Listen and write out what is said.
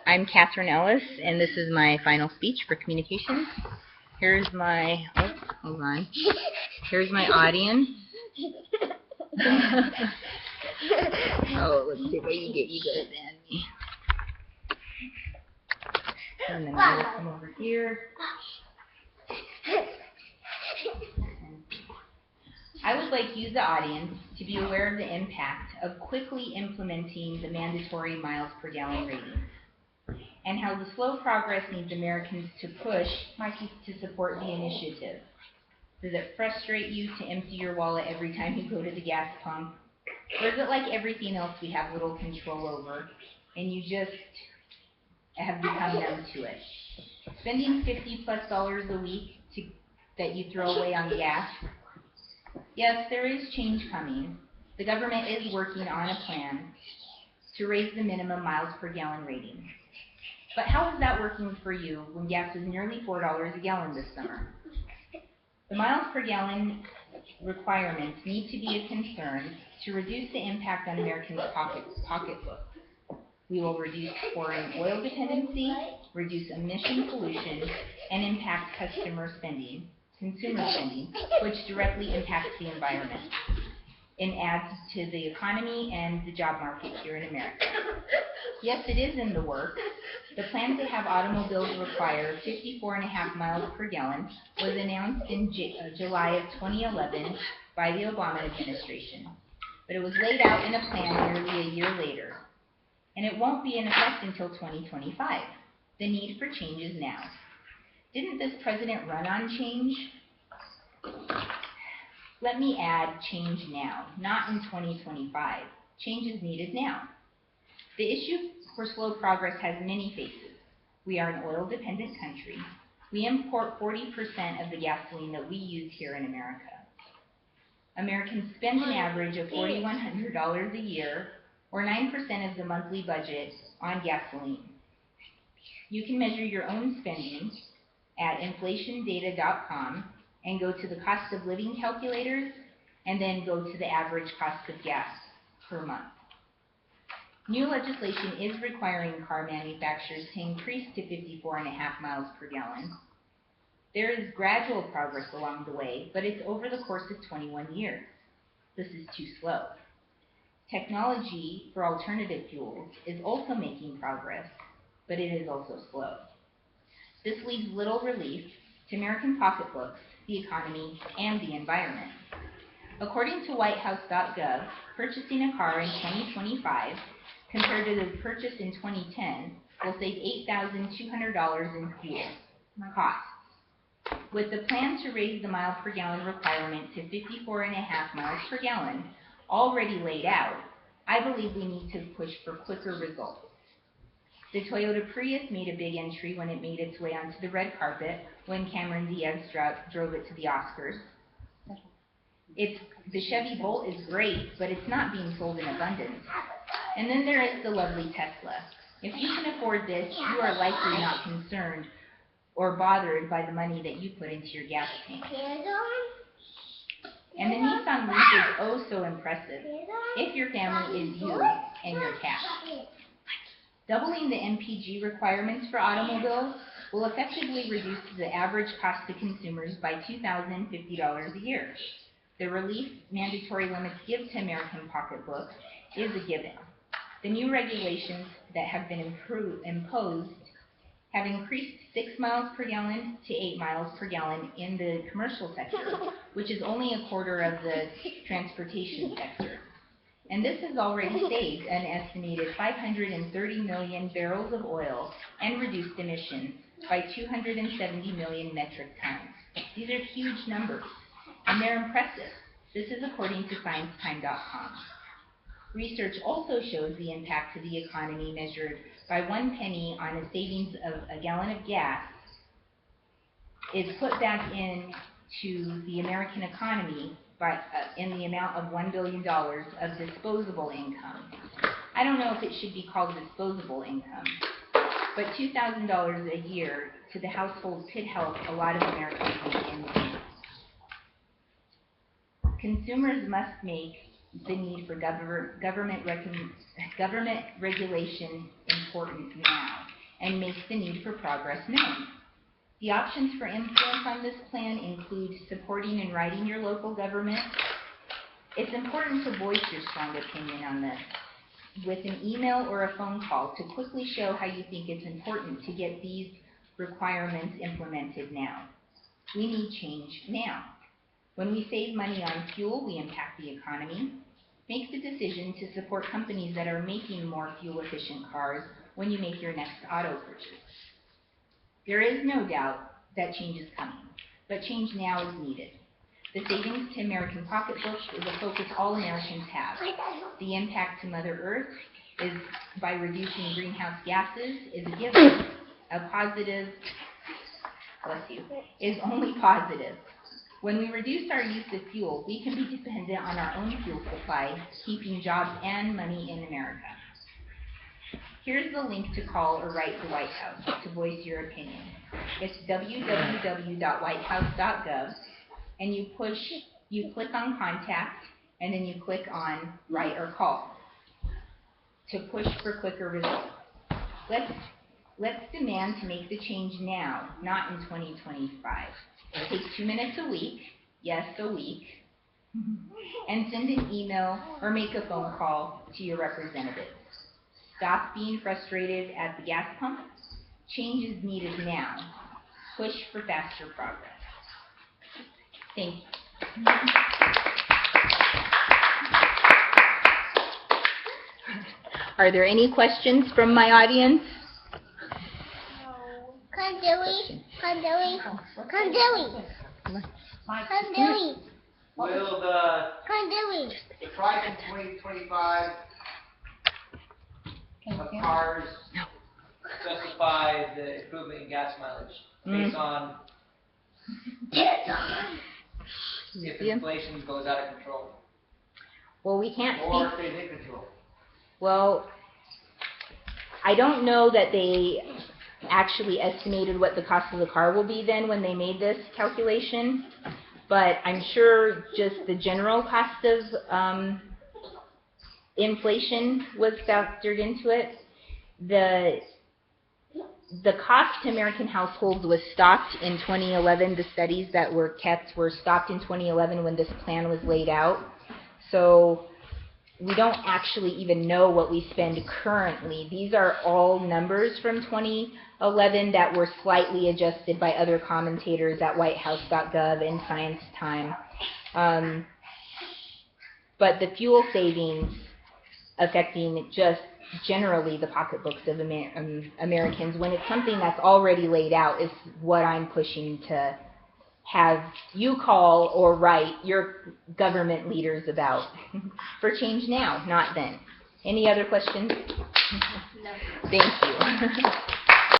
I'm Catherine Ellis, and this is my final speech for communications. Here's my, hold on. Here's my audience. Let's see what you get. You go to me. And then I will come over here. I would like you, the audience, to be aware of the impact of quickly implementing the mandatory miles per gallon rating, and how the slow progress needs Americans to push to support the initiative. Does it frustrate you to empty your wallet every time you go to the gas pump? Or is it like everything else we have little control over, and you just have become numb to it? Spending $50+ a week that you throw away on gas? Yes, there is change coming. The government is working on a plan to raise the minimum miles per gallon rating. But how is that working for you when gas is nearly $4 a gallon this summer? The miles per gallon requirements need to be a concern to reduce the impact on Americans' pocketbooks. We will reduce foreign oil dependency, reduce emission pollution, and impact consumer spending, which directly impacts the environment and adds to the economy and the job market here in America. Yes, it is in the works. The plan to have automobiles require 54.5 miles per gallon was announced in July of 2011 by the Obama administration, but it was laid out in a plan nearly a year later, and it won't be in effect until 2025. The need for change is now. Didn't this president run on change? Let me add change now, not in 2025. Change is needed now. The issue for slow progress has many faces. We are an oil-dependent country. We import 40% of the gasoline that we use here in America. Americans spend an average of $4,100 a year, or 9% of the monthly budget, on gasoline. You can measure your own spending at inflationdata.com and go to the cost of living calculators, and then go to the average cost of gas per month. New legislation is requiring car manufacturers to increase to 54.5 miles per gallon. There is gradual progress along the way, but it's over the course of 21 years. This is too slow. Technology for alternative fuels is also making progress, but it is also slow. This leaves little relief to American pocketbooks, the economy, and the environment. According to whitehouse.gov, purchasing a car in 2025 compared to the purchase in 2010 will save $8,200 in fuel costs. With the plan to raise the mile per gallon requirement to 54.5 miles per gallon already laid out, I believe we need to push for quicker results. The Toyota Prius made a big entry when it made its way onto the red carpet when Cameron Diaz drove it to the Oscars. The Chevy Bolt is great, but it's not being sold in abundance. And then there is the lovely Tesla. If you can afford this, you are likely not concerned or bothered by the money that you put into your gas tank. And the Nissan Leaf is oh so impressive if your family is you and your cat. Doubling the MPG requirements for automobiles will effectively reduce the average cost to consumers by $2,050 a year. The relief mandatory limits give to American pocketbooks is a given. The new regulations that have been imposed have increased 6 miles per gallon to 8 miles per gallon in the commercial sector, which is only a quarter of the transportation sector. And this has already saved an estimated 530 million barrels of oil and reduced emissions by 270 million metric tons. These are huge numbers, and they're impressive. This is according to ScienceTime.com. Research also shows the impact to the economy measured by 1 penny on a savings of a gallon of gas is put back into the American economy in the amount of $1 billion of disposable income. I don't know if it should be called disposable income, but $2,000 a year to the household could help a lot of Americans in need. Consumers must make the need for government regulation important now. and makes the need for progress known. The options for influence on this plan include supporting and writing your local government. It's important to voice your strong opinion on this with an email or a phone call to quickly show how you think it's important to get these requirements implemented now. We need change now. When we save money on fuel, we impact the economy. Make the decision to support companies that are making more fuel-efficient cars when you make your next auto purchase. There is no doubt that change is coming, but change now is needed. The savings to American pocketbooks is a focus all Americans have. The impact to Mother Earth is by reducing greenhouse gases is a given. A positive, is only positive. When we reduce our use of fuel, we can be dependent on our own fuel supply, keeping jobs and money in America. Here's the link to call or write the White House to voice your opinion. It's www.whitehouse.gov, and you click on Contact, and then you click on Write or Call to push for quicker results. Let's demand to make the change now, not in 2025. It takes 2 minutes a week, yes, a week, and send an email or make a phone call to your representative. Stop being frustrated at the gas pump. Change is needed now. Push for faster progress. Thank you. Are there any questions from my audience? Will the price in 2025 of cars justify the improvement in gas mileage based on if inflation goes out of control? Well, we can't or stays in control. Well, I don't know that they actually estimated what the cost of the car will be then when they made this calculation, but I'm sure just the general cost of inflation was factored into it. The cost to American households was stopped in 2011. The studies that were kept were stopped in 2011 when this plan was laid out. So we don't actually even know what we spend currently. These are all numbers from 2011 that were slightly adjusted by other commentators at whitehouse.gov and Science Time. But the fuel savings affecting just generally the pocketbooks of Americans, when it's something that's already laid out, is what I'm pushing to have you call or write your government leaders about. For change now, not then. Any other questions? No. Thank you.